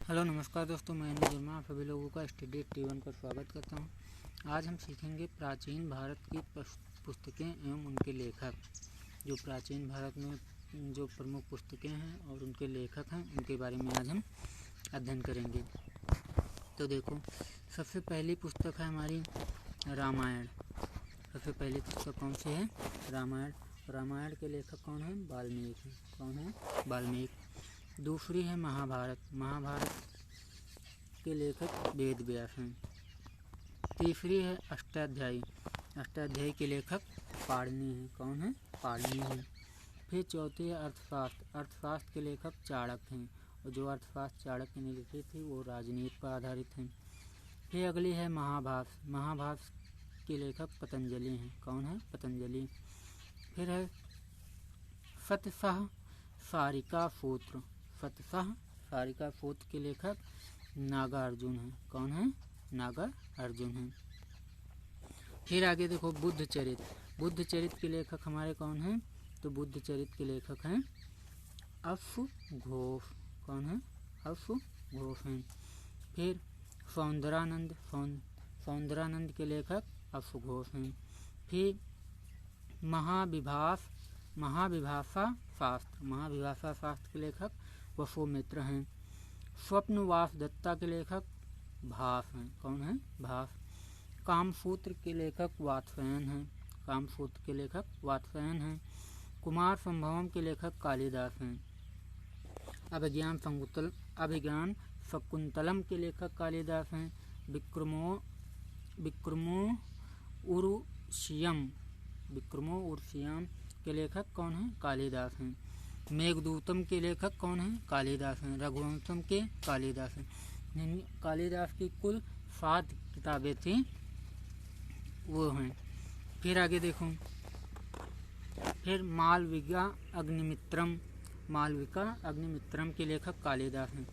Hello नमस्कार दोस्तों, मैं अनिल वर्मा आप सभी लोगों का स्टडी T1 पर स्वागत करता हूं। आज हम सीखेंगे प्राचीन भारत की पुस्तकें एवं उनके लेखक। जो प्राचीन भारत में जो प्रमुख पुस्तकें हैं और उनके लेखक हैं उनके बारे में आज हम अध्ययन करेंगे। तो देखो, सबसे पहली पुस्तक है हमारी रामायण। सबसे पहली पुस्तक कौन सी है? रामायण। रामायण के लेखक कौन है? वाल्मीकि। कौन है? वाल्मीकि। दूसरी है महाभारत। महाभारत के लेखक वेद व्यास हैं। तीसरी है अष्टाध्यायी। अष्टाध्यायी के लेखक पाणिनि हैं। कौन है? पाणिनि हैं। फिर चौथी है अर्थशास्त्र। अर्थशास्त्र के लेखक चाणक्य हैं, और जो अर्थशास्त्र चाणक्य ने लिखी थी वो राजनीति पर आधारित है। फिर अगली है महाभाष्य। महाभाष्य के लेखक पतंजलि हैं। कौन है? पतंजलि। फिर है सतसह सारिका सूत्र। सतसह सारिका सूत्र के लेखक नागार्जुन हैं। कौन है? नागार्जुन हैं। फिर आगे देखो बुद्ध चरित्र। बुद्ध चरित्र के लेखक हमारे कौन हैं? तो बुद्ध चरित्र के लेखक हैं अपघोष। कौन है? अपघोष हैं। फिर सौंदरानंद। सौंदरानंद के लेखक अपघोष हैं। फिर महाविभाषा शास्त्र के लेखक वसुमित्र हैं। स्वप्नवास दत्ता के लेखक भास हैं। कौन है? भास। कामसूत्र के लेखक वात्स्यायन हैं। कामसूत्र के लेखक वात्स्यायन हैं। कुमार संभवम के लेखक कालिदास हैं। अभिज्ञान शकुंतलम के लेखक कालिदास हैं। विक्रमो उर्वशीयम के लेखक कौन है? कालिदास हैं। मेघदूतम के लेखक कौन है? कालिदास हैं। रघुवंशम के कालिदास हैं। कालिदास की कुल 7 किताबें थी वो हैं। फिर आगे देखो, फिर मालविका अग्निमित्रम के लेखक कालिदास हैं।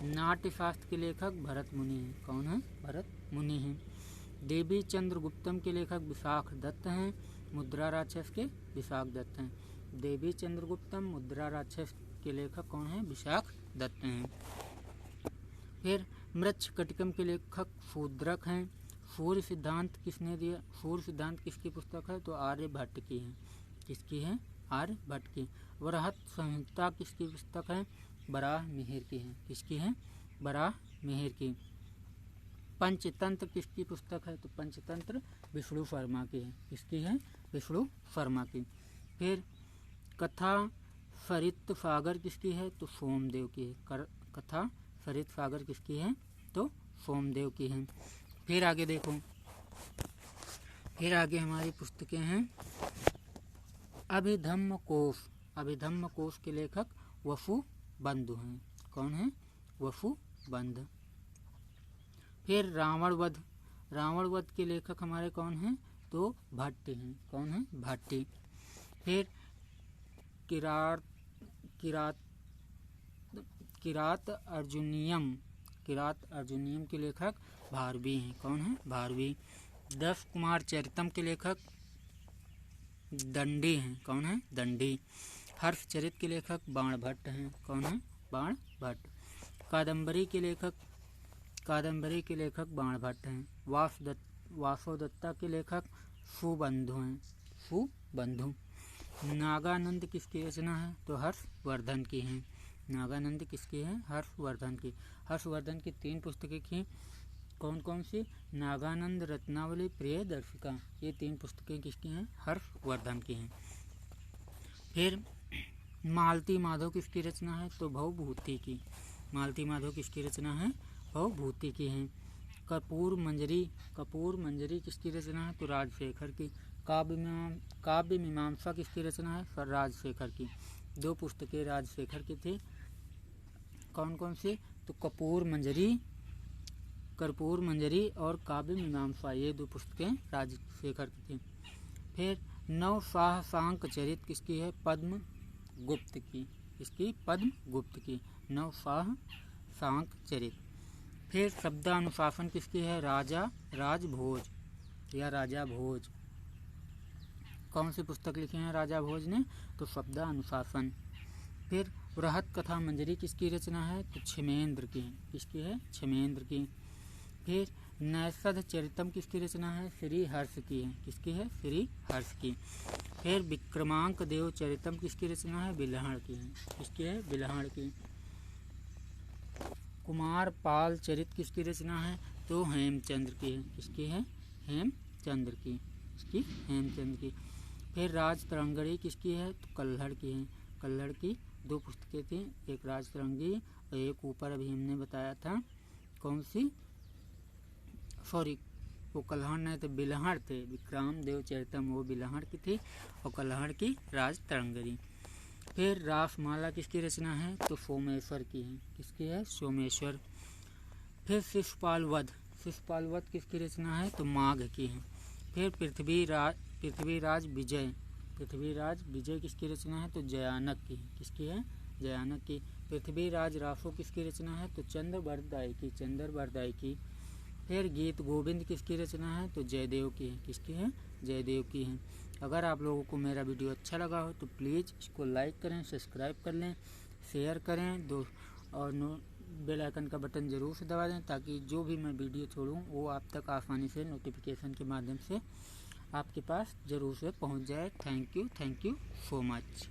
नाट्यशास्त्र के लेखक भरत मुनि हैं। कौन है? भरत मुनि हैं। देवी चंद्रगुप्तम के लेखक विशाख दत्त हैं। मुद्रा राक्षस के विशाख दत्त हैं। देवी चंद्रगुप्तम मुद्रा राक्षस के लेखक कौन है? विशाख दत्त हैं। फिर मृच्छकटिकम के लेखक शूद्रक हैं। सूर्य सिद्धांत किसने दिया? सूर्य सिद्धांत किसकी पुस्तक है? तो आर्यभट्ट की है। किसकी है? आर्यभट्ट की। वराहत संहिता किसकी पुस्तक है? वराहमिहिर की है। किसकी है? वराहमिहिर की। पंचतंत्र किसकी पुस्तक है? तो पंचतंत्र विष्णु शर्मा की है। किसकी है? विष्णु शर्मा की। फिर कथा सरित सागर किसकी है? तो सोमदेव की है। कथा सरित सागर किसकी है? तो सोमदेव की है। फिर आगे देखो, फिर आगे हमारी पुस्तकें हैं अभिधम्म कोश के लेखक वसुबंधु हैं। कौन है? वसुबंधु। फिर रावण वध के लेखक हमारे कौन हैं? तो भट्ट हैं। कौन है? भट्ट। फिर किरात अर्जुनियम के लेखक भारवी हैं। कौन है? भारवी। 10 कुमार चरितम के लेखक दंडी हैं। कौन है? दंडी। हर्षचरित के लेखक बाणभट्ट हैं। कौन है? बाणभट्ट। कादम्बरी के लेखक बाणभट्ट हैं। वासोदत्ता के लेखक सुबंधु हैं। सुबंधु। नागानंद किसकी रचना है? तो हर्षवर्धन की है। नागानंद किसकी है? हर्षवर्धन की। हर्षवर्धन की 3 पुस्तकें की। कौन कौन सी? नागानंद, रत्नावली, प्रियदर्शिका। ये 3 पुस्तकें किसकी हैं? हर्षवर्धन की हैं। फिर मालती माधव किसकी रचना है? तो भवभूति की। मालती माधव किसकी रचना है? भवभूति की है। कपूर मंजरी किसकी रचना है? तो राजशेखर की। काव्य मीमांसा किसकी रचना है? राजशेखर की। 2 पुस्तकें राजशेखर की थी। कौन कौन सी? तो कर्पूर मंजरी और काव्य मीमांसा, ये 2 पुस्तकें राजशेखर की थी। फिर नवशाह सांक चरित किसकी है? पद्मगुप्त की। इसकी पद्मगुप्त की नवशाह सांक चरित। फिर शब्दानुशासन किसकी है? राजा भोज। कौन सी पुस्तक लिखी है राजा भोज ने? तो शब्दानुशासन। फिर बृहत कथा मंजरी किसकी रचना है? तो क्षेमेंद्र की है। किसकी है? क्षेमेंद्र की। फिर नैषध चरितम किसकी रचना है? श्री हर्ष की है। किसकी है? श्री हर्ष की। फिर विक्रमांक देव चरितम किसकी रचना है? बिल्हण की है। किसकी है? बिल्हण की। कुमार पाल चरित किसकी रचना है? तो हेमचंद्र की है। किसकी है? हेमचंद्र की। इसकी हेमचंद्र की। फिर राज तरंगणी किसकी है? तो कल्हड़ की है। कल्हड़ की 2 पुस्तकें थी, एक राज तरंगी और एक ऊपर अभी हमने बताया था कौन सी, सॉरी वो कल्हड़ नहीं थे, बिल्हण थे। विक्रम देव चरितम वो बिल्हण की थी और कल्हड़ की राज तरंगणी। फिर रासमाला किसकी रचना है? तो सोमेश्वर की है। किसकी है? सोमेश्वर। फिर शिशुपाल वध किसकी रचना है? तो माघ की है। फिर पृथ्वीराज विजय किसकी रचना है? तो जयानक की है। किसकी है? जयानक की। पृथ्वीराज रासो किसकी रचना है? तो चंद्रबरदाई की। फिर गीत गोविंद किसकी रचना है? तो जयदेव की है। किसकी है? जयदेव की है। अगर आप लोगों को मेरा वीडियो अच्छा लगा हो तो प्लीज़ इसको लाइक करें, सब्सक्राइब कर लें, शेयर करें और बेल आइकन का बटन ज़रूर से दबा दें ताकि जो भी मैं वीडियो छोड़ूं वो आप तक आसानी से नोटिफिकेशन के माध्यम से आपके पास ज़रूर से पहुंच जाए। Thank you so much.